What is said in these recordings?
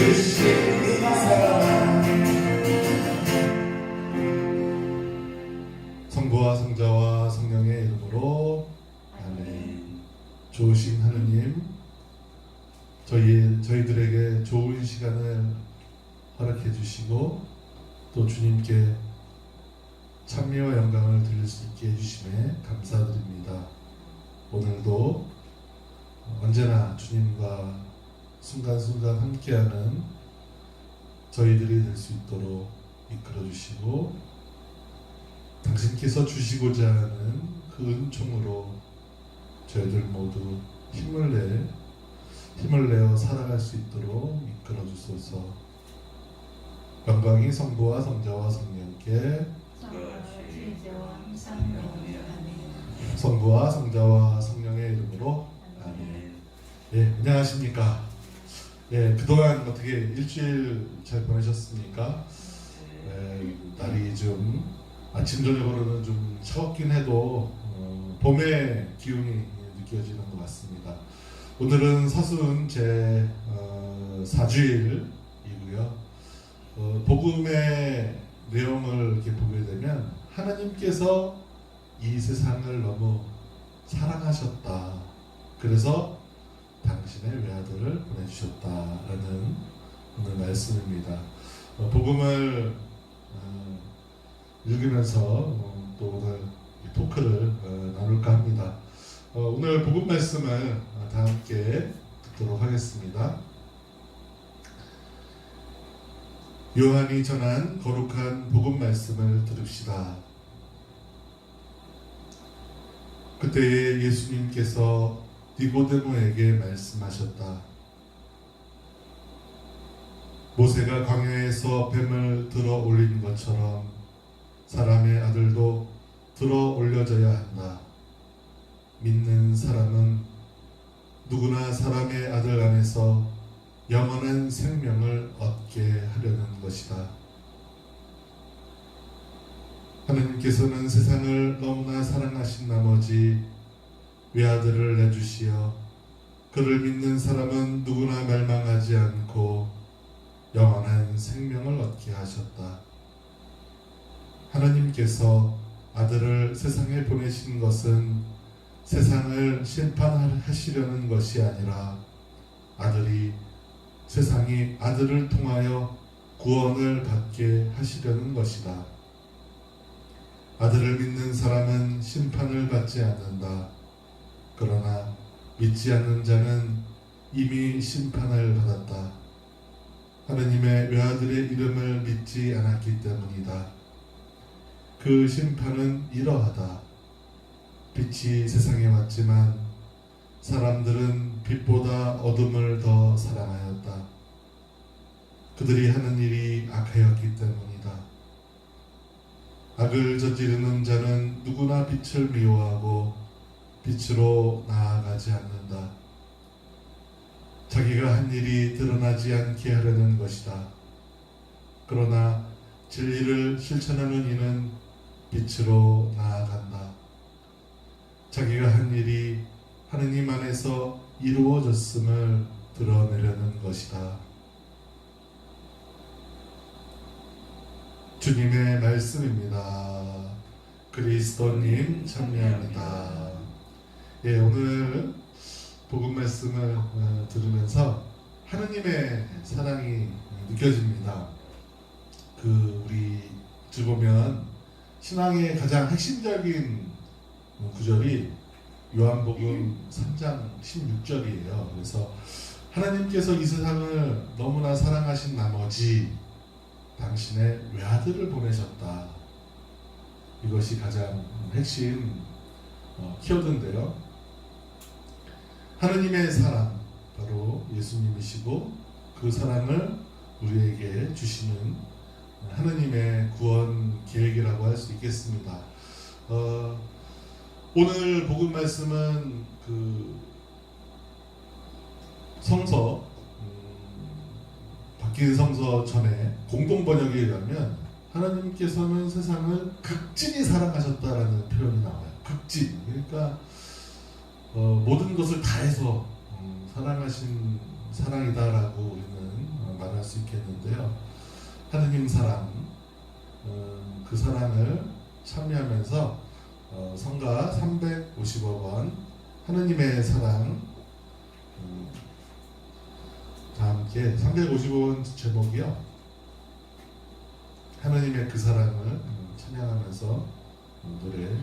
주신 사랑. 성부와 성자와 성령의 이름으로 아멘. 좋으신 하느님, 저희들에게 좋은 시간을 허락해 주시고 또 주님께 찬미와 영광을 드릴 수 있게 해주심에 감사드립니다. 오늘도 언제나 주님과 순간순간 함께하는 저희들이 될 수 있도록 이끌어 주시고 당신께서 주시고자 하는 그 은총으로 저희들 모두 힘을 내어 살아갈 수 있도록 이끌어 주소서. 영광이 성부와 성자와 성령께 성부와 성자와 성령의 이름으로 아멘. 예, 안녕하십니까? 예, 그동안 어떻게 일주일 잘 보내셨습니까? 예, 날이 좀 아침 저녁으로는 좀 차갑긴 해도 봄의 기운이 느껴지는 것 같습니다. 오늘은 사순 제 4주일이고요. 복음의 내용을 이렇게 보게 되면 하나님께서 이 세상을 너무 사랑하셨다. 그래서 당신의 외아들을 보내주셨다라는 오늘 말씀입니다. 복음을 읽으면서 또 오늘 토크를 나눌까 합니다. 오늘 복음 말씀을 다 함께 듣도록 하겠습니다. 요한이 전한 거룩한 복음 말씀을 들읍시다. 그때에 예수님께서 니고데모에게 말씀하셨다. 모세가 광야에서 뱀을 들어 올린 것처럼 사람의 아들도 들어 올려져야 한다. 믿는 사람은 누구나 사람의 아들 안에서 영원한 생명을 얻게 하려는 것이다. 하나님께서는 세상을 너무나 사랑하신 나머지 외아들을 내주시어 그를 믿는 사람은 누구나 멸망하지 않고 영원한 생명을 얻게 하셨다. 하나님께서 아들을 세상에 보내신 것은 세상을 심판하시려는 것이 아니라 세상이 아들을 통하여 구원을 받게 하시려는 것이다. 아들을 믿는 사람은 심판을 받지 않는다. 그러나 믿지 않는 자는 이미 심판을 받았다. 하느님의 외아들의 이름을 믿지 않았기 때문이다. 그 심판은 이러하다. 빛이 세상에 왔지만 사람들은 빛보다 어둠을 더 사랑하였다. 그들이 하는 일이 악하였기 때문이다. 악을 저지르는 자는 누구나 빛을 미워하고 빛으로 나아가지 않는다. 자기가 한 일이 드러나지 않게 하려는 것이다. 그러나 진리를 실천하는 이는 빛으로 나아간다. 자기가 한 일이 하느님 안에서 이루어졌음을 드러내려는 것이다. 주님의 말씀입니다. 그리스도님 참여합니다. 예, 오늘 복음 말씀을 들으면서 하느님의 사랑이 느껴집니다. 우리 보면 신앙의 가장 핵심적인 구절이 요한복음 3장 16절이에요. 그래서 하나님께서 이 세상을 너무나 사랑하신 나머지 당신의 외아들을 보내셨다. 이것이 가장 핵심 키워드인데요. 하느님의 사랑, 바로 예수님이시고 그 사랑을 우리에게 주시는 하느님의 구원 계획이라고 할 수 있겠습니다. 오늘 복음 말씀은 성서 바뀐 성서 전에 공동 번역에 의하면 하나님께서는 세상을 극진히 사랑하셨다라는 표현이 나와요. 극진. 그러니까 모든 것을 다해서 사랑하신 사랑이다라고 우리는 말을 있는데요. 하느님 사랑, 그 사랑을 참여하면서 성가 350억 원 하느님의 사랑, 다 함께 350억 원 제목이요. 하느님의 그 사랑을 찬양하면서 노래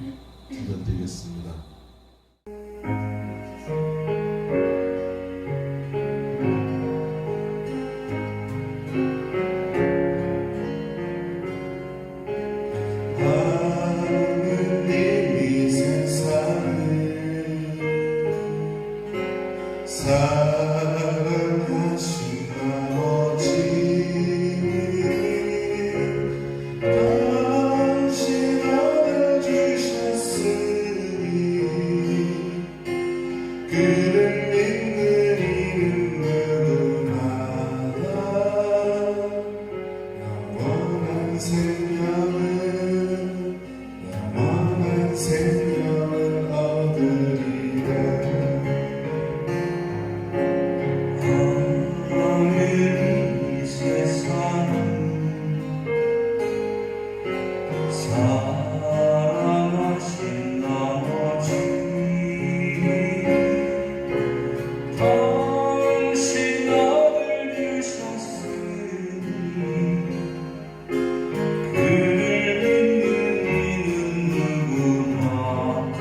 들려드리겠습니다. 하느님이 세상을 사랑하신 나머지 당신 아들 주셨으니 그를 믿는 이는 누구마다 영원한 생명을 얻으리라. 하느님 이 세상을 사랑하신 나머지 당신 아들 주셨으니 그를 믿는 이는 누구마다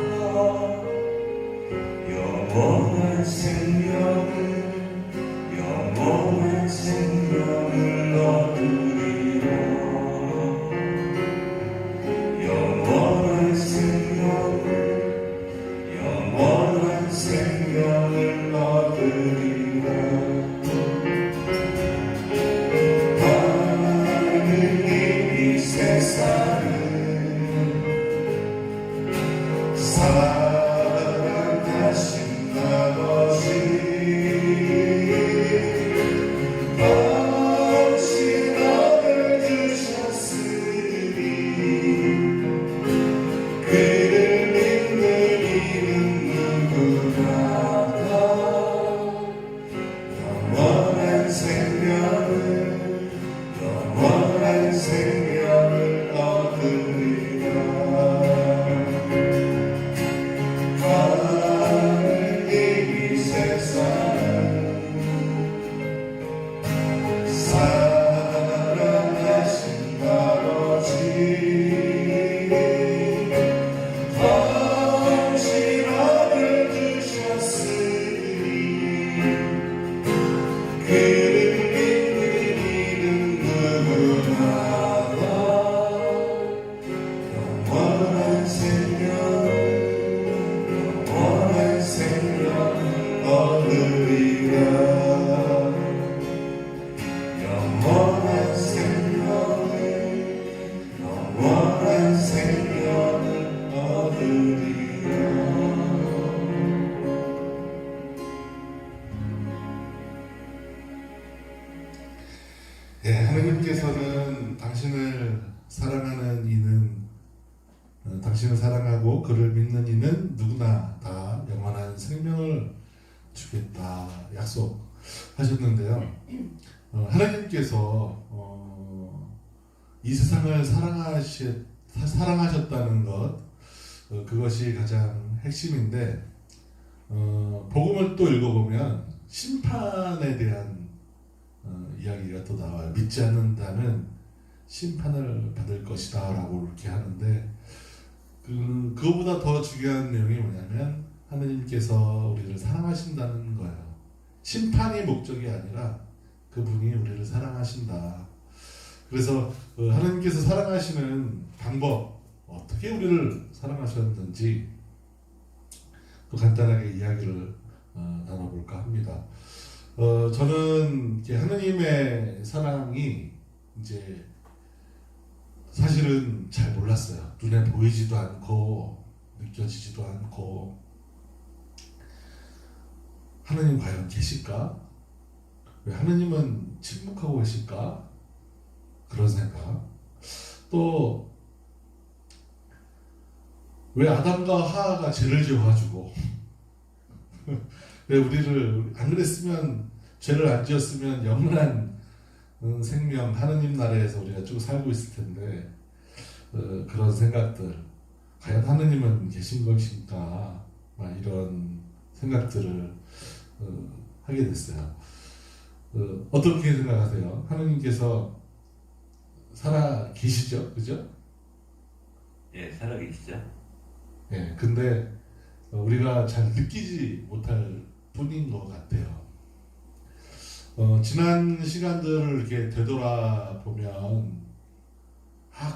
영원한 생명을 얻으리라. 영원한 생명을 얻으리라. 하느님이 세상을 사랑하신 나머지 당신 아들 주셨으니 그를 믿는 이는 누구마다 영원한 생명을 얻으리라. 하느님이 세상을 사랑하신 나머지 당신 아들 주셨으니 그를 믿는 이는 누구마다 영원한 생명을 얻으리라. 영원한 생명을 얻으리라. 예, 하느님께서는 당신을 사랑하는 이는 당신을 사랑하고 그를 믿는 이는 누구나 다 영원한 생명을 주겠다 약속하셨는데요. 하나님께서 이 세상을 사랑하셨다는 것, 그것이 가장 핵심인데, 복음을 또 읽어보면 심판에 대한 이야기가 또 나와요. 믿지 않는다는 심판을 받을 것이다 라고 이렇게 하는데, 그거보다 더 중요한 내용이 뭐냐면 하느님께서 우리를 사랑하신다는 거예요. 심판이 목적이 아니라 그분이 우리를 사랑하신다. 그래서 하느님께서 사랑하시는 방법, 어떻게 우리를 사랑하셨는지 또 간단하게 이야기를 나눠볼까 합니다. 저는 하느님의 사랑이 이제 사실은 잘 몰랐어요. 눈에 보이지도 않고 느껴지지도 않고, 하느님 과연 계실까? 왜 하느님은 침묵하고 계실까? 그런 생각. 또 왜 아담과 하하가 죄를 지어가지고 왜 우리를 안 그랬으면, 죄를 안 지었으면 영원한 생명 하느님 나라에서 우리가 쭉 살고 있을 텐데 그런 생각들 과연 하느님은 계신 것인가 막 이런 생각들을 하게 됐어요. 어떻게 생각하세요? 하느님께서 살아 계시죠? 그죠? 예, 살아계시죠? 예, 근데 우리가 잘 느끼지 못할 뿐인 것 같아요. 지난 시간들을 이렇게 되돌아보면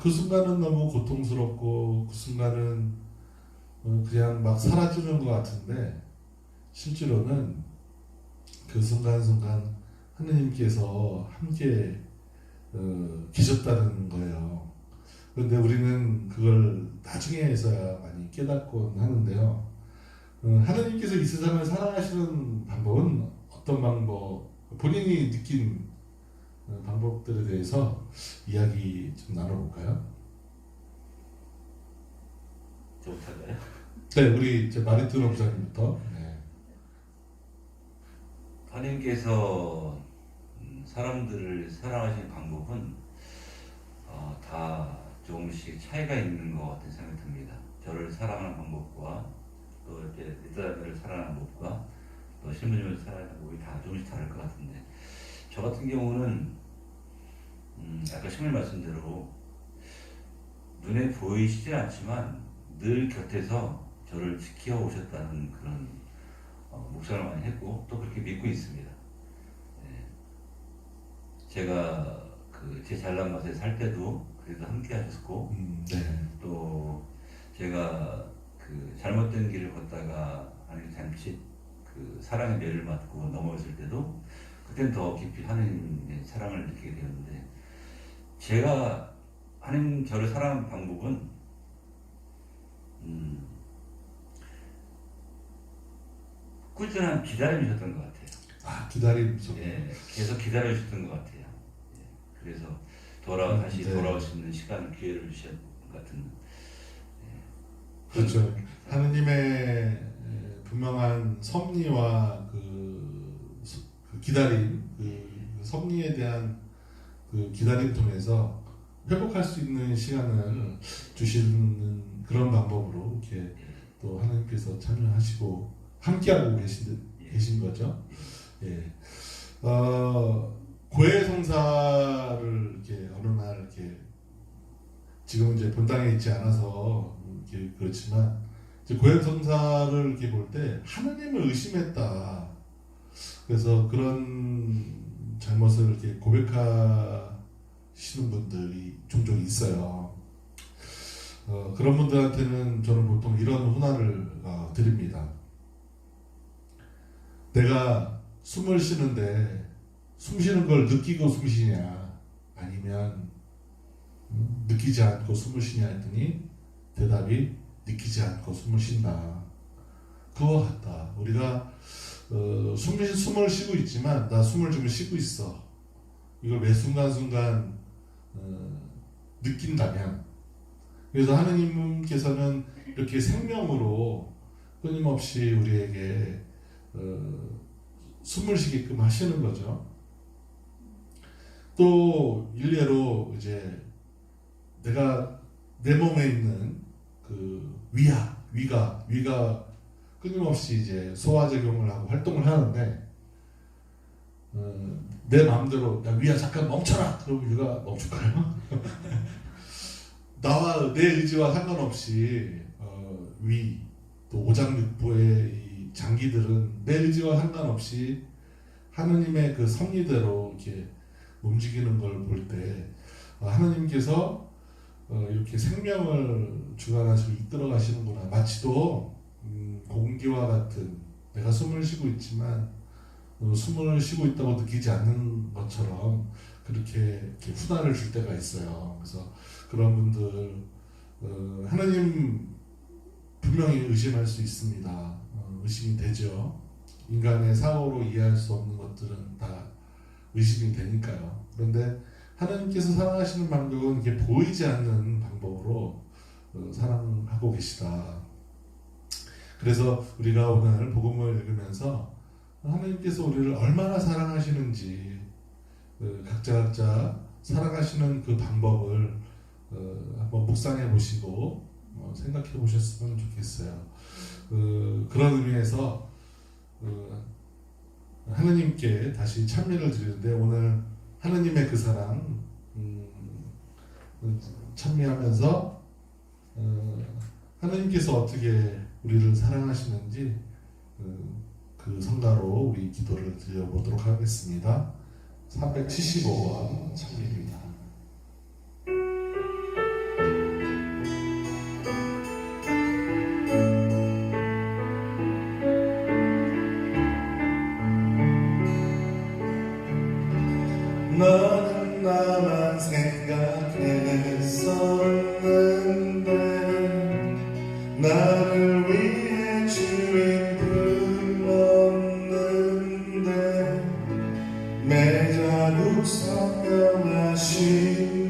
그 순간은 너무 고통스럽고 그 순간은 그냥 막 사라지는 것 같은데 실제로는 그 순간순간 하느님께서 함께 계셨다는 거예요. 그런데 우리는 그걸 나중에서야 많이 깨닫곤 하는데요. 하느님께서 이 세상을 살아가시는 방법은 어떤 방법, 본인이 느낀 방법들에 대해서 이야기 좀 나눠볼까요? 저부터가요? 네, 우리 마리투로 목사님부터. 네. 하나님께서 사람들을 사랑하시는 방법은 다 조금씩 차이가 있는 것 같은 생각이 듭니다. 저를 사랑하는 방법과 또 이제 리더자매를 사랑하는 방법과 또 신부님을 사랑하는 방법이 다 조금씩 다를 것 같은데, 저 같은 경우는 아까 신부님 말씀대로 눈에 보이시진 않지만 늘 곁에서 저를 지켜오셨다는 그런 묵상을 많이 했고 또 그렇게 믿고 있습니다. 예. 제가 제 잘난 맛에 살 때도 그래도 함께 하셨고, 네. 또 제가 잘못된 길을 걷다가 하나님 잠시 사랑의 매를 맞고 넘어졌을 때도 그때는 더 깊이 하나님의 사랑을 느끼게 되었는데, 제가 하나님 저를 사랑하는 방법은 꾸준한 기다림이셨던 것 같아요. 기다림. 예, 계속 기다려주셨던 것 같아요. 예, 그래서 다시 네. 돌아올 수 있는 시간, 기회를 주신 것 같은. 예. 그렇죠. 하느님의 분명한 섭리와 그 기다림, 그 섭리에 대한 그 기다림 통해서 회복할 수 있는 시간을 주시는 그런 방법으로 이렇게 또 하나님께서 참여하시고 함께하고 계신 거죠. 예. 고해성사를 이렇게 어느 날 이렇게 지금은 이제 본당에 있지 않아서 이렇게 그렇지만 이제 고해성사를 이렇게 볼 때 하나님을 의심했다. 그래서 그런 잘못을 이렇게 고백하시는 분들이 종종 있어요. 그런 분들한테는 저는 보통 이런 훈화를 드립니다. 내가 숨을 쉬는데 숨 쉬는 걸 느끼고 숨 쉬냐 아니면 느끼지 않고 숨을 쉬냐 했더니 대답이 느끼지 않고 숨을 쉰다. 그와 같다. 우리가 숨을 쉬고 있지만 나 숨을 좀 쉬고 있어. 이걸 매 순간순간 느낀다면, 그래서 하느님께서는 이렇게 생명으로 끊임없이 우리에게 숨을 쉬게끔 하시는 거죠. 또 일례로 이제 내가 내 몸에 있는 그 위가 끊임없이 이제 소화작용을 하고 활동을 하는데 내 마음대로 야 위야 잠깐 멈춰라 그러면 위가 멈출까요? 나와 내 의지와 상관없이 위 또 오장육부의 이 장기들은 내 의지와 상관없이 하느님의 그 섭리대로 이렇게 움직이는 걸 볼 때 하느님께서 이렇게 생명을 주관하시고 이끌어 가시는구나. 마치도 공기와 같은 내가 숨을 쉬고 있지만 숨을 쉬고 있다고 느끼지 않는 것처럼 그렇게 훈화를 줄 때가 있어요. 그래서 그런 분들 하나님 분명히 의심할 수 있습니다. 의심이 되죠. 인간의 사고로 이해할 수 없는 것들은 다 의심이 되니까요. 그런데 하나님께서 사랑하시는 방법은 이게 보이지 않는 방법으로 사랑하고 계시다. 그래서 우리가 오늘 복음을 읽으면서 하나님께서 우리를 얼마나 사랑하시는지 각자 살아가시는 그 방법을 한번 묵상해 보시고 생각해 보셨으면 좋겠어요. 그런 의미에서 하느님께 다시 찬미를 드리는데, 오늘 하느님의 그 사랑 찬미하면서 하느님께서 어떻게 우리를 사랑하시는지 그 성가로 우리 기도를 드려보도록 하겠습니다. 375번 찬미입니다. 너는 나만 생각했었는데, 나를 위해 주인 불렀는데, 매자국 선명하신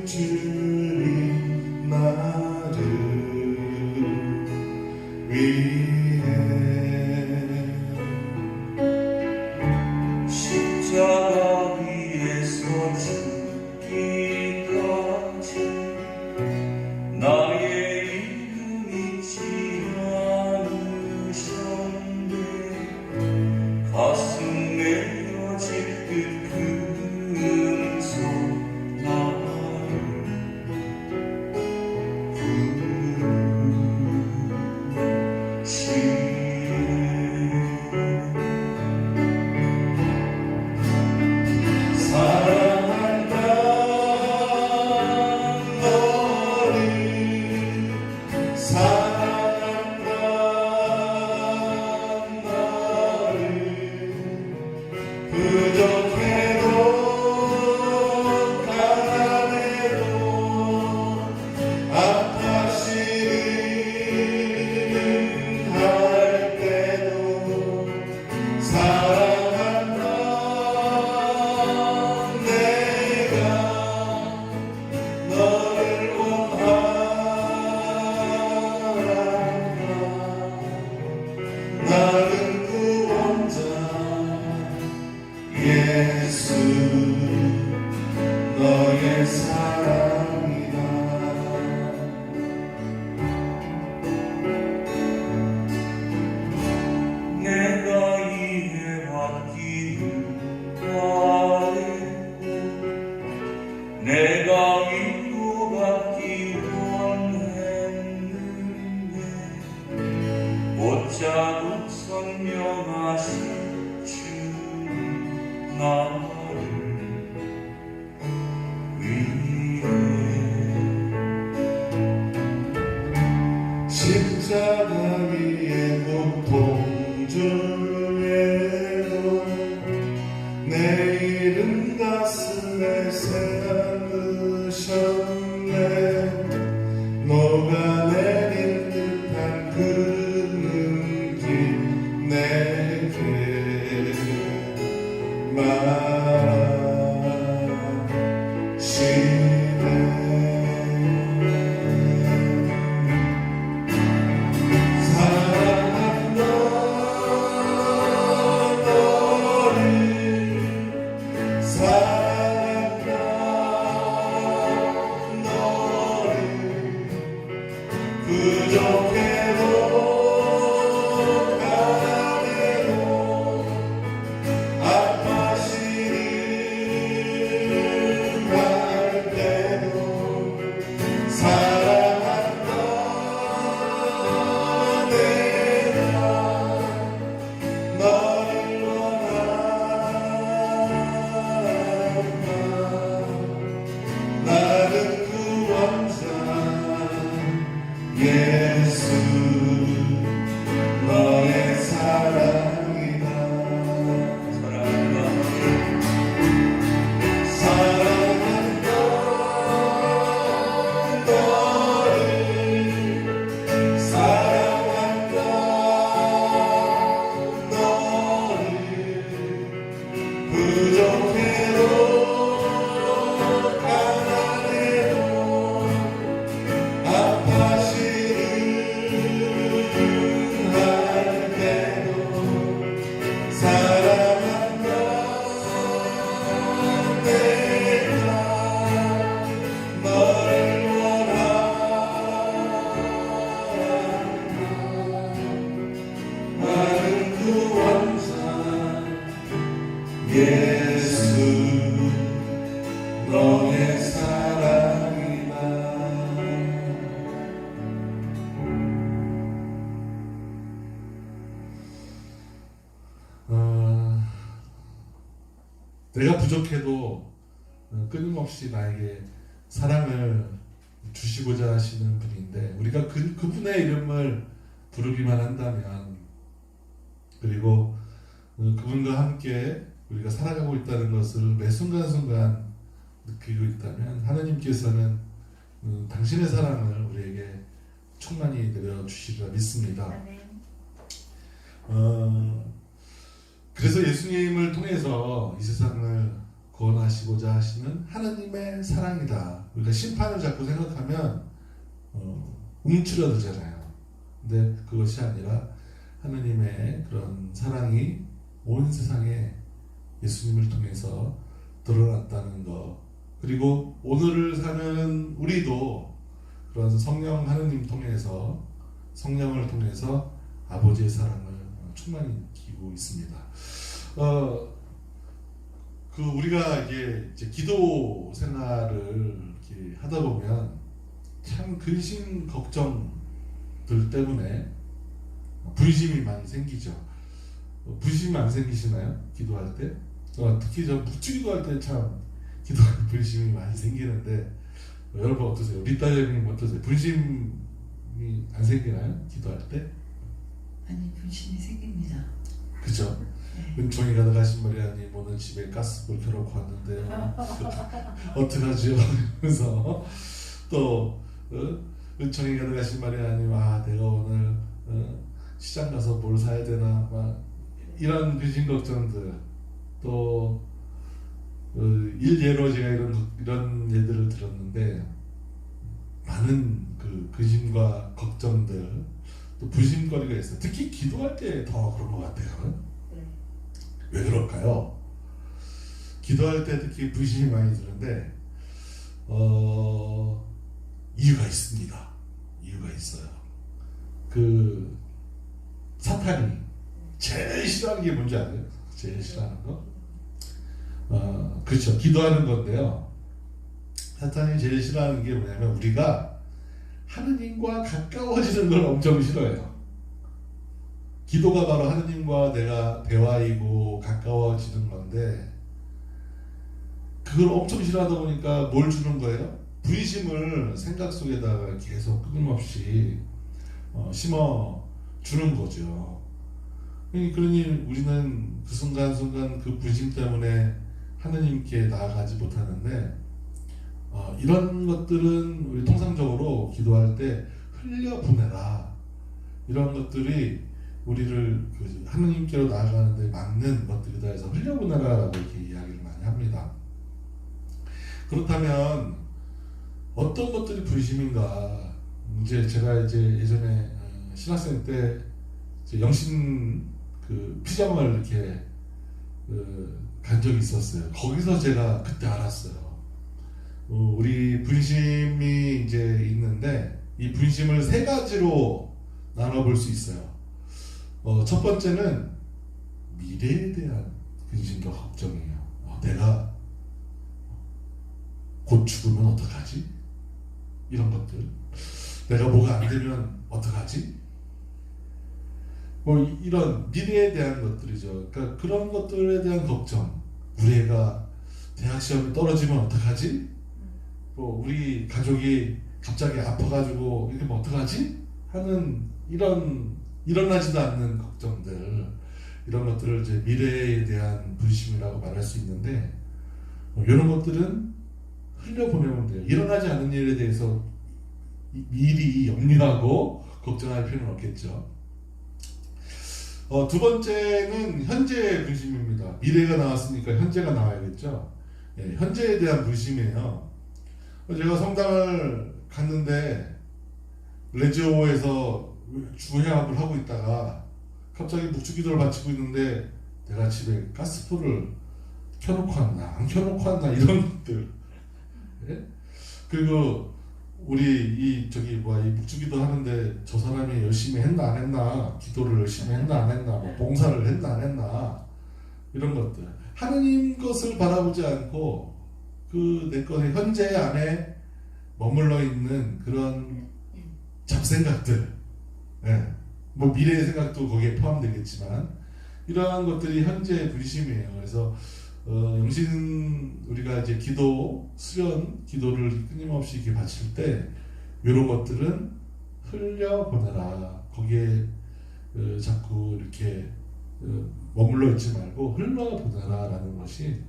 주님 나를 위해 십자가 위에서 죽기까지 나의 이름 잊지 않으셨네. 가슴 내어질 듯 금속 나를 부족해도 가난해도 아파시는 할 때도 사랑한다. 내가 너를 원한다. 나는 구원자 예수 너의 사랑이다. 내가 이해받기를 바랬고 내가 위로받기 원했는데, 곧자국 선명하신 주님 나를 위해 십자가 위에 고통 중에도 내 이름 가슴에 새겨두셨네. 녹아내릴 듯한 그 눈길 내게 사랑한다. 내가 부족해도 끊임없이 나에게 사랑을 주시고자 하시는 분인데 우리가 그분의 이름을 부르기만 한다면 그리고 그분과 함께 우리가 살아가고 있다는 것을 매 순간순간 느끼고 있다면 하나님께서는 당신의 사랑을 우리에게 충만히 내려주시리라 믿습니다. 그래서 예수님을 통해서 이 세상을 구원하시고자 하시는 하나님의 사랑이다. 우리가 심판을 자꾸 생각하면 움츠러들잖아요. 근데 그것이 아니라 하나님의 그런 사랑이 온 세상에 예수님을 통해서 드러났다는 것. 그리고 오늘을 사는 우리도 그런 성령 하나님 통해서 성령을 통해서 아버지의 사랑을 충만히 느끼고 있습니다. 우리가 이제 기도 생활을 이렇게 하다 보면 참 근심 걱정들 때문에 분심이 많이 생기죠. 분심이 안 생기시나요? 기도할 때? 특히 저 묵주기도 할 때 참 기도할 때 분심이 많이 생기는데 여러분 어떠세요? 리따님 어떠세요? 분심이 안 생기나요? 기도할 때? 아니 분심이 생깁니다. 그죠? 네. 은총이 가득하신 마리아님 오늘 집에 가스불 켜놓고 왔는데요. 어떡하죠? 그래서 또 은총이 가득하신 마리아님 내가 오늘 시장 가서 뭘 사야 되나 막 이런 근심 걱정들 또 일예로 제가 이런 예들을 들었는데 많은 근심과 걱정들 또 불심거리가 있어요. 특히 기도할 때 더 그런 것 같아요. 네. 왜 그럴까요? 기도할 때 특히 불심이 많이 드는데 이유가 있습니다. 이유가 있어요. 사탄이 제일 싫어하는 게 뭔지 아세요? 제일 싫어하는 거? 그렇죠. 기도하는 건데요. 사탄이 제일 싫어하는 게 뭐냐면 우리가 하느님과 가까워지는 걸 엄청 싫어해요. 기도가 바로 하느님과 내가 대화이고 가까워지는 건데 그걸 엄청 싫어하다 보니까 뭘 주는 거예요? 불심을 생각 속에다가 계속 끊임없이 심어 주는 거죠. 그러니 우리는 그 순간순간 그 불심 때문에 하느님께 나아가지 못하는데 이런 것들은 우리 통상적으로 기도할 때 흘려보내라. 이런 것들이 우리를 하느님께로 나아가는 데 막는 것들이다 해서 흘려보내라라고 이렇게 이야기를 많이 합니다. 그렇다면 어떤 것들이 불심인가? 제가 예전에 신학생 때 영신 피정을 이렇게 간 적이 있었어요. 거기서 제가 그때 알았어요. 우리 분심이 있는데 이 분심을 세 가지로 나눠볼 수 있어요. 첫 번째는 미래에 대한 근심과 걱정이에요. 내가 곧 죽으면 어떡하지? 이런 것들. 내가 뭐가 안 되면 어떡하지? 이런 미래에 대한 것들이죠. 그러니까 그런 것들에 대한 걱정. 우리 애가 대학 시험에 떨어지면 어떡하지? 우리 가족이 갑자기 아파가지고 이러면 어떡하지? 하는 일어나지도 않는 걱정들, 이런 것들을 미래에 대한 분심이라고 말할 수 있는데 이런 것들은 흘려보내면 돼요. 일어나지 않는 일에 대해서 미리 염려하고 걱정할 필요는 없겠죠. 두 번째는 현재의 분심입니다. 미래가 나왔으니까 현재가 나와야겠죠. 현재에 대한 분심이에요. 제가 성당을 갔는데 레지오에서 주회합을 하고 있다가 갑자기 묵주기도를 바치고 있는데 내가 집에 가스불을 켜놓고 왔나 안 켜놓고 왔나 이런 것들. 그리고 우리 이 묵주기도 하는데 저 사람이 열심히 했나 안 했나, 기도를 열심히 했나 안 했나, 봉사를 했나 안 했나, 이런 것들. 하느님 것을 바라보지 않고 내 것의 현재 안에 머물러 있는 그런 잡생각들, 미래의 생각도 거기에 포함되겠지만 이러한 것들이 현재의 분심이에요. 그래서 영신 우리가 이제 기도 수련 기도를 끊임없이 이렇게 바칠 때 이런 것들은 흘려보내라. 거기에 자꾸 이렇게 머물러 있지 말고 흘러보내라라는 것이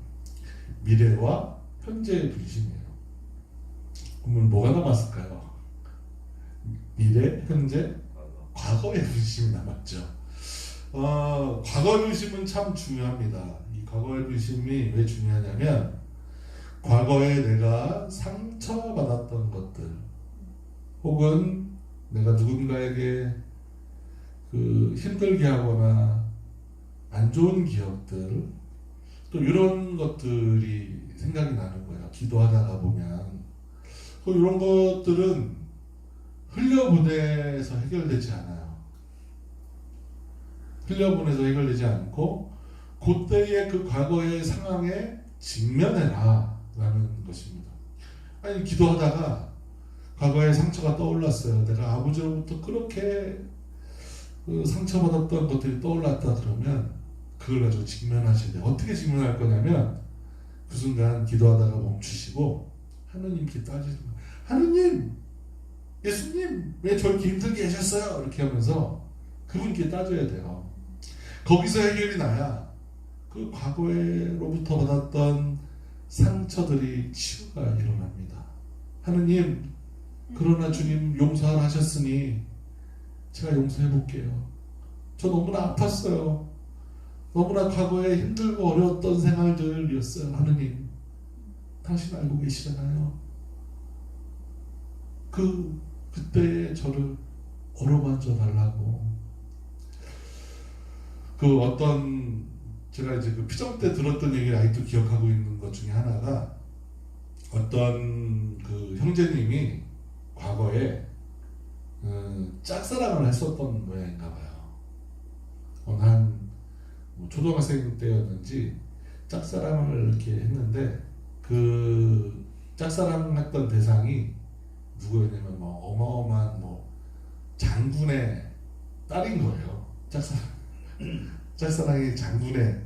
미래와 현재의 분심이에요. 그러면 뭐가 남았을까요? 미래, 현재, 과거의 분심이 남았죠. 과거의 분심은 참 중요합니다. 이 과거의 분심이 왜 중요하냐면 과거에 내가 상처받았던 것들 혹은 내가 누군가에게 힘들게 하거나 안 좋은 기억들 또 이런 것들이 생각이 나는 거예요. 기도하다가 보면 이런 것들은 흘려보내서 해결되지 않아요. 흘려보내서 해결되지 않고 그때의 그 과거의 상황에 직면해라 라는 것입니다. 아니 기도하다가 과거의 상처가 떠올랐어요. 내가 아버지로부터 그렇게 상처받았던 것들이 떠올랐다 그러면 그걸 가지고 직면하셔야 돼요. 어떻게 직면할 거냐면 그 순간 기도하다가 멈추시고 하느님께 따지는 거예요. 하느님, 예수님 왜 저렇게 힘들게 하셨어요? 이렇게 하면서 그분께 따져야 돼요. 거기서 해결이 나야 그 과거로부터 받았던 상처들이 치유가 일어납니다. 하느님, 그러나 주님 용서하라 하셨으니 제가 용서해 볼게요. 저 너무나 아팠어요. 너무나 과거에 힘들고 어려웠던 생활들이었어요. 하느님, 당신 알고 계시잖아요. 그때의 저를 어루만져 달라고. 어떤 제가 이제 그 피정 때 들었던 얘기를 아직도 기억하고 있는 것 중에 하나가 어떤 그 형제님이 과거에 짝사랑을 했었던 모양인가 봐요. 초등학생 때였는지 짝사랑을 이렇게 했는데 그 짝사랑했던 대상이 누구였냐면 어마어마한 장군의 딸인 거예요. 짝사랑이 장군의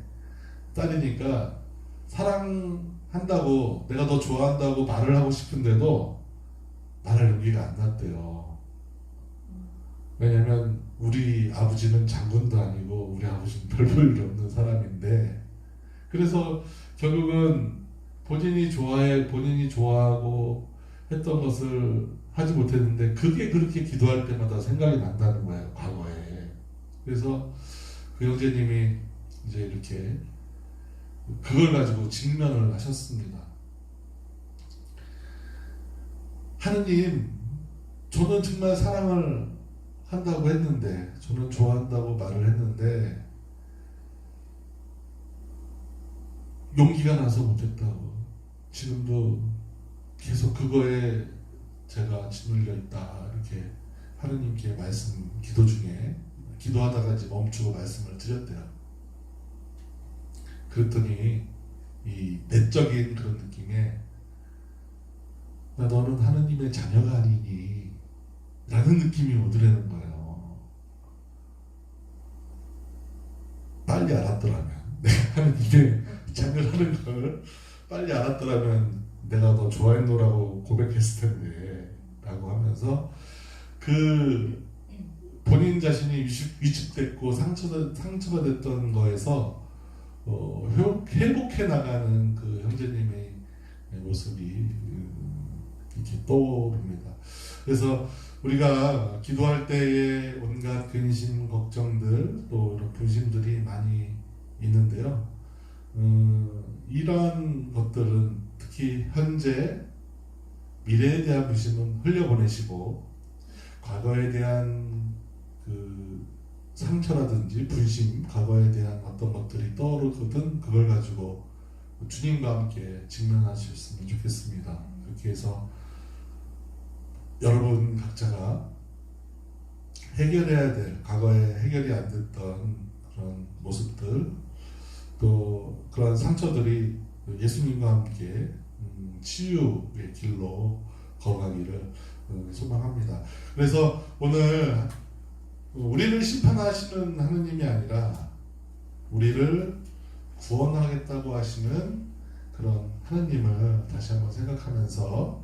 딸이니까 사랑한다고 내가 너 좋아한다고 말을 하고 싶은데도 말할 용기가 안 났대요. 왜냐면 우리 아버지는 장군도 아니고 우리 아버지는 별 볼 일 없는 사람인데 그래서 결국은 본인이 좋아하고 했던 것을 하지 못했는데 그게 그렇게 기도할 때마다 생각이 난다는 거예요. 과거에. 그래서 그 형제님이 이제 이렇게 그걸 가지고 직면을 하셨습니다. 하느님, 저는 정말 사랑을 한다고 했는데 저는 좋아한다고 말을 했는데 용기가 나서 못했다고 지금도 계속 그거에 제가 짓눌려 있다 이렇게 하느님께 기도 중에 기도하다가 이제 멈추고 말씀을 드렸대요. 그랬더니 이 내적인 그런 느낌에 너는 하느님의 자녀가 아니니 라는 느낌이 오더라는 거예요. 빨리 알았더라면 내가 하느님의 자녀라는 걸 빨리 알았더라면 내가 너 좋아했노라고 고백했을 텐데 라고 하면서 그 본인 자신이 위축됐고 상처가 됐던 거에서 회복해 나가는 그 형제님의 모습이 이렇게 떠오릅니다. 그래서 우리가 기도할 때에 온갖 근심, 걱정들 또 이런 분심들이 많이 있는데요. 이러한 것들은 특히 현재 미래에 대한 분심은 흘려보내시고 과거에 대한 그 상처라든지 분심, 과거에 대한 어떤 것들이 떠오르거든 그걸 가지고 주님과 함께 직면하셨으면 좋겠습니다. 그렇게 해서 여러분 각자가 해결해야 될 과거에 해결이 안 됐던 그런 모습들 또 그런 상처들이 예수님과 함께 치유의 길로 걸어가기를 소망합니다. 그래서 오늘 우리를 심판하시는 하느님이 아니라 우리를 구원하겠다고 하시는 그런 하나님을 다시 한번 생각하면서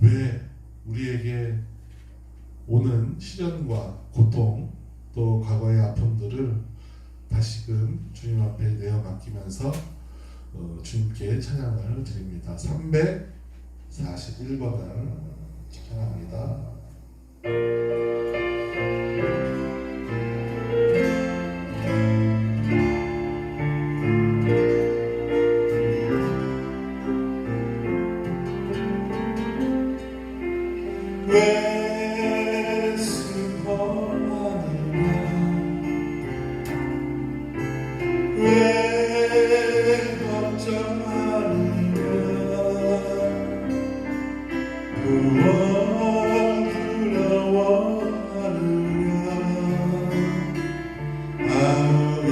왜 우리에게 오는 시련과 고통 또 과거의 아픔들을 다시금 주님 앞에 내어 맡기면서 주님께 찬양을 드립니다. 341번을 찬양합니다. 왜 슬퍼하느냐 왜 걱정하느냐 두려워하느냐 아우며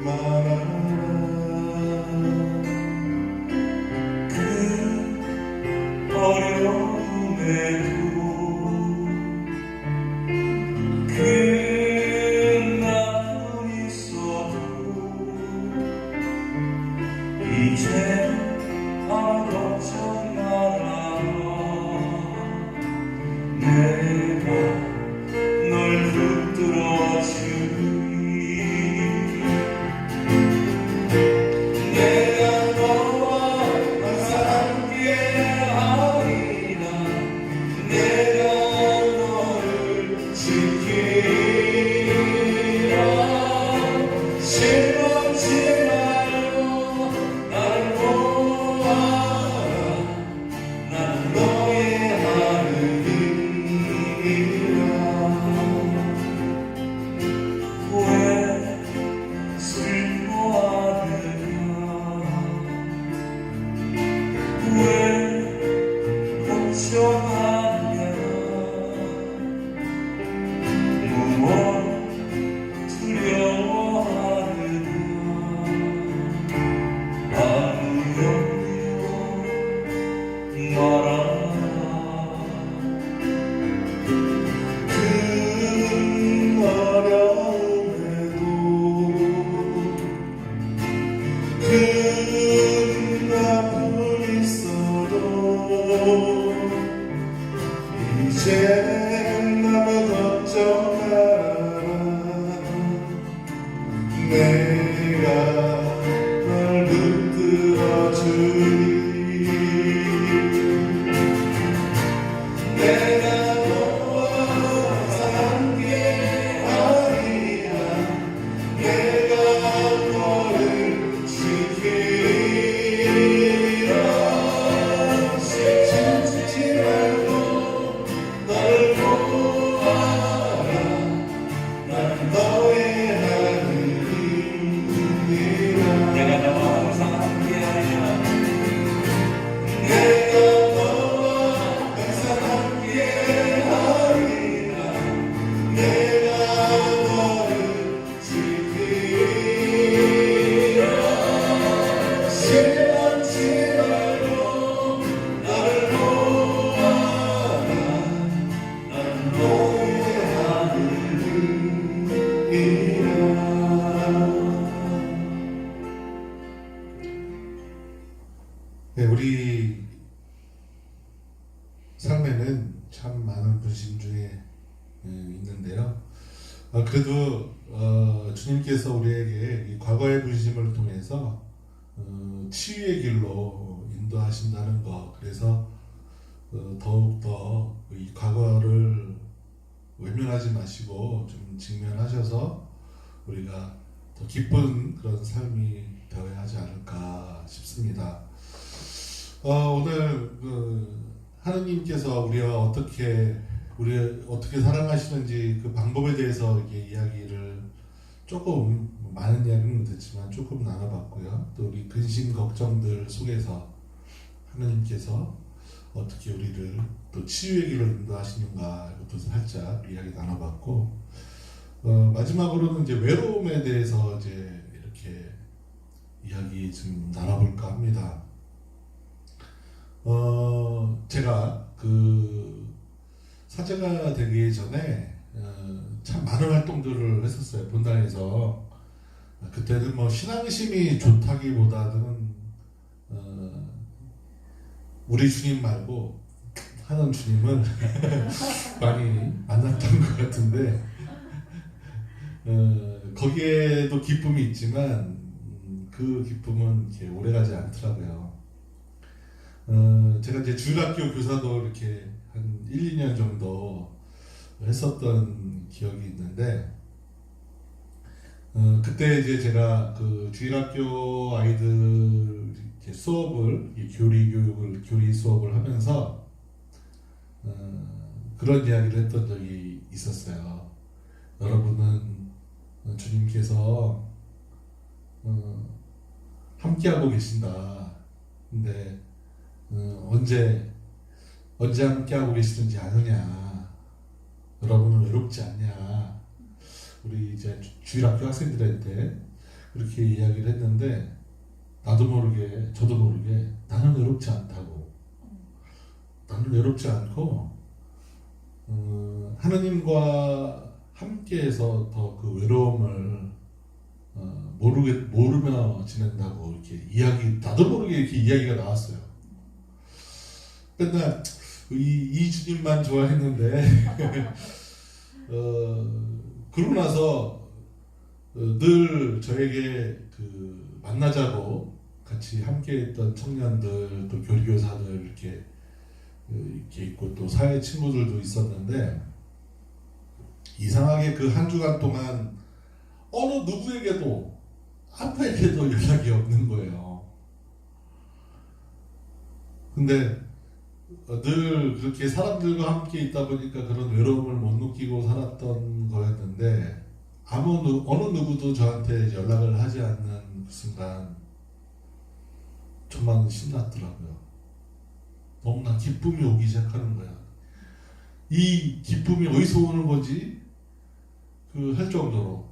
말하라 어려움에도 그 마음 있어도 이제 걱정 마라 내가 널 붙들어 주니 내가 너와 항상 함께하리라 내가 너를 지키리라 실망치 말고 날 보아라 난 너의 하늘이라 왜 슬퍼하느냐 왜 걱정하냐 무엇 두려워하느냐 아무 염려 말아라 큰 어려움에도 큰 아픔 있어도 이제 너무 걱정 말아라 내가 널 붙들어 주니 내가 너와 함께하리라 내가 너를 지키리라 실증지 말고 널 보아라 난 너의 하늘이라 내가 너와 항상 함께하리라 내가 너와 항상 함께하리라 내가 너를 지키리라 실망치 말고 나를 보아라 난 너의 하늘이라 네, 우리 삶에는 참 많은 분심 중에 있는데요. 그래도 주님께서 우리에게 이 과거의 분심을 통해서 치유의 길로 인도하신다는 것, 그래서 더욱더 이 과거를 외면하지 마시고 좀 직면하셔서 우리가 더 기쁜 그런 삶이 되어야 하지 않을까 싶습니다. 오늘 하느님께서 우리를 어떻게 사랑하시는지 그 방법에 대해서 이렇게 이야기를 조금 많은 이야기는 못했지만 조금 나눠봤고요. 또 우리 근심 걱정들 속에서 하느님께서 어떻게 우리를 또 치유의 길로 인도하시는가 이것도 살짝 이야기 나눠봤고 마지막으로는 이제 외로움에 대해서 이제 이렇게 이야기 좀 나눠볼까 합니다. 제가 그 사제가 되기 전에 참 많은 활동들을 했었어요. 본당에서 그때는 뭐 신앙심이 좋다기보다는 우리 주님 말고 하는 주님을 많이 만났던 것 같은데 거기에도 기쁨이 있지만 그 기쁨은 이렇게 오래가지 않더라고요. 제가 이제 주일학교 교사도 이렇게 한 1, 2년 정도 했었던 기억이 있는데 그때 이제 제가 그 주일학교 아이들 이렇게 수업을 교리 교육을 교리 수업을 하면서 그런 이야기를 했던 적이 있었어요. 여러분은 주님께서 함께하고 계신다. 근데 언제 함께하고 계시는지 아느냐? 여러분은 외롭지 않냐? 우리 이제 주일학교 학생들한테 그렇게 이야기를 했는데 나도 모르게 저도 모르게 나는 외롭지 않다고. 나는 외롭지 않고 하느님과 함께해서 더 그 외로움을 모르며 지낸다고 이렇게 나도 모르게 이렇게 이야기가 나왔어요. 맨날 이 주님만 좋아했는데 그러고 나서 늘 저에게 그 만나자고 같이 함께했던 청년들 또 교리교사들 이렇게 있고 또 사회 친구들도 있었는데 이상하게 그 한 주간 동안 어느 누구에게도 아무에게도 연락이 없는 거예요. 근데 늘 그렇게 사람들과 함께 있다 보니까 그런 외로움을 못 느끼고 살았던 거였는데 어느 누구도 저한테 연락을 하지 않는 그 순간 저만 신났더라고요. 너무나 기쁨이 오기 시작하는 거야. 이 기쁨이 어디서 오는 거지? 할 정도로.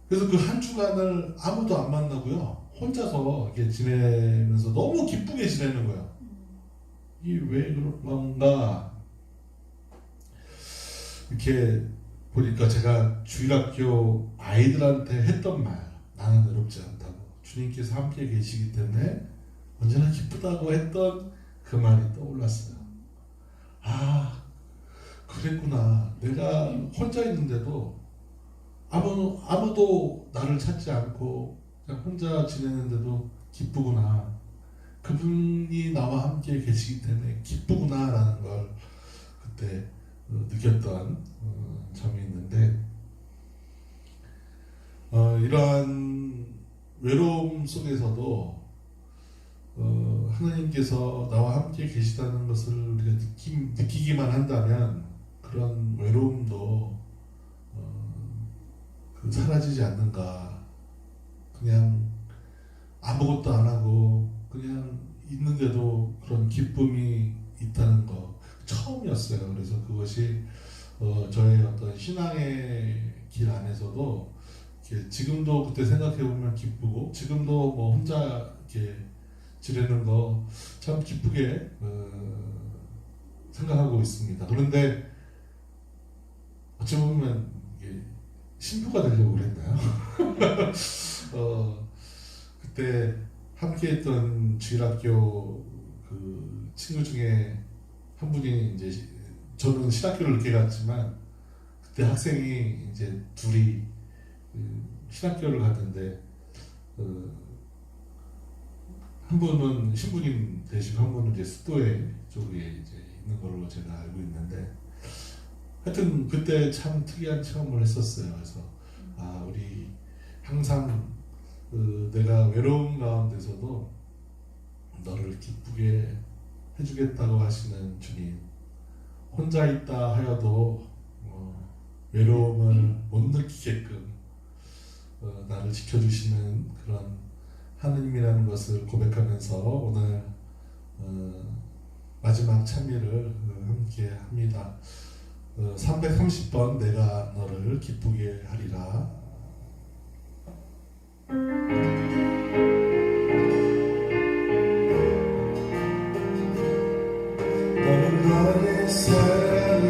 그래서 그 한 주간을 아무도 안 만나고요. 혼자서 이렇게 지내면서 너무 기쁘게 지내는 거야. 이게 왜 그런가? 이렇게 보니까 제가 주일학교 아이들한테 했던 말, 나는 외롭지 않다고. 주님께서 함께 계시기 때문에 언제나 기쁘다고 했던 그 말이 떠올랐어요. 아, 그랬구나. 내가 혼자 있는데도 아무도 나를 찾지 않고 그냥 혼자 지내는데도 기쁘구나. 그분이 나와 함께 계시기 때문에 기쁘구나 라는 걸 그때 느꼈던 점이 있는데 이러한 외로움 속에서도 하나님께서 나와 함께 계시다는 것을 우리가 느끼기만 한다면 그런 외로움도 사라지지 않는가. 그냥 아무것도 안 하고 그냥 있는데도 그런 기쁨이 있다는 거 처음이었어요. 그래서 그것이 저의 어떤 신앙의 길 안에서도 지금도 그때 생각해 보면 기쁘고 지금도 뭐 혼자 이렇게 지내는 거 참 기쁘게 생각하고 있습니다. 그런데 어찌 보면 이게 신부가 되려고 그랬나요? 그때 함께했던 주일학교 그 친구 중에 한 분이 이제 저는 신학교를 늦게 갔지만 그때 학생이 이제 둘이 신학교를 갔는데 한 분은 신부님 되시고 한 분은 이제 수도에 쪽에 이제 있는 걸로 제가 알고 있는데 하여튼 그때 참 특이한 체험을 했었어요. 그래서 우리 항상 내가 외로운 가운데서도 너를 기쁘게 해주겠다고 하시는 주님, 혼자 있다 하여도 외로움을 못 느끼게끔 나를 지켜주시는 그런 하느님이라는 것을 고백하면서 오늘 마지막 찬미를 함께 합니다. 330번 내가 너를 기쁘게 하리라. 너는 너의 사랑을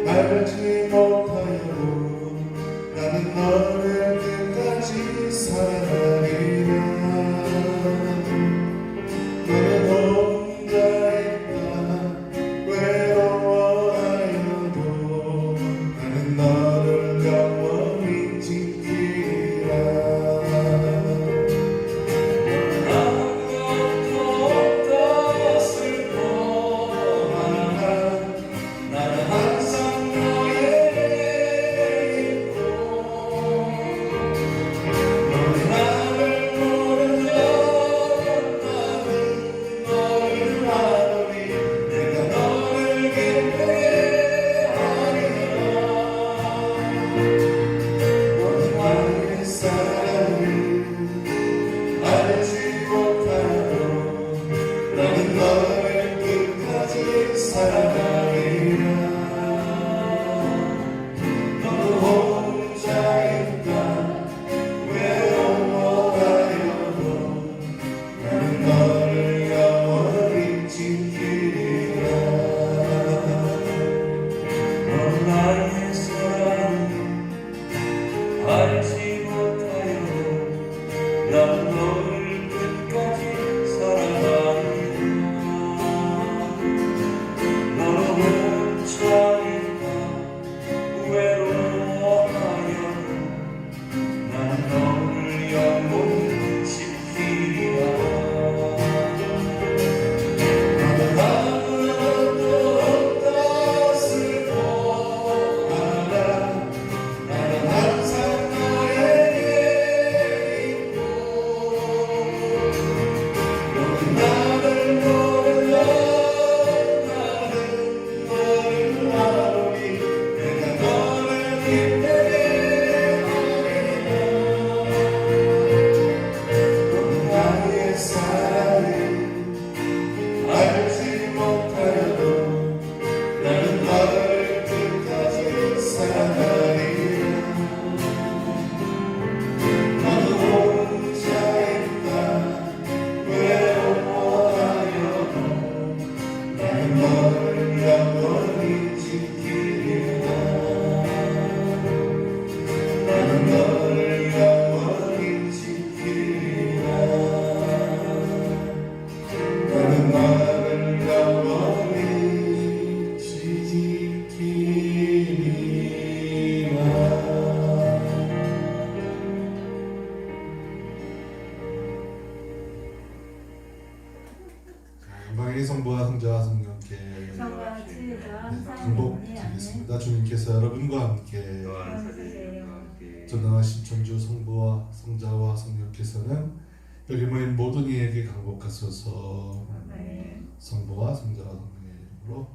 알지 못하여도 나는 너를 건강히 성부와 성자와 성령께 성과 같이 강복 드리겠습니다. 주님께서 여러분과 함께 또한 사제님과 함께 전능하신 천주 성부와 성자와 성령께서는 여기 모인 모든 이에게 강복하소서. 성부와 성자와 성령의 이름으로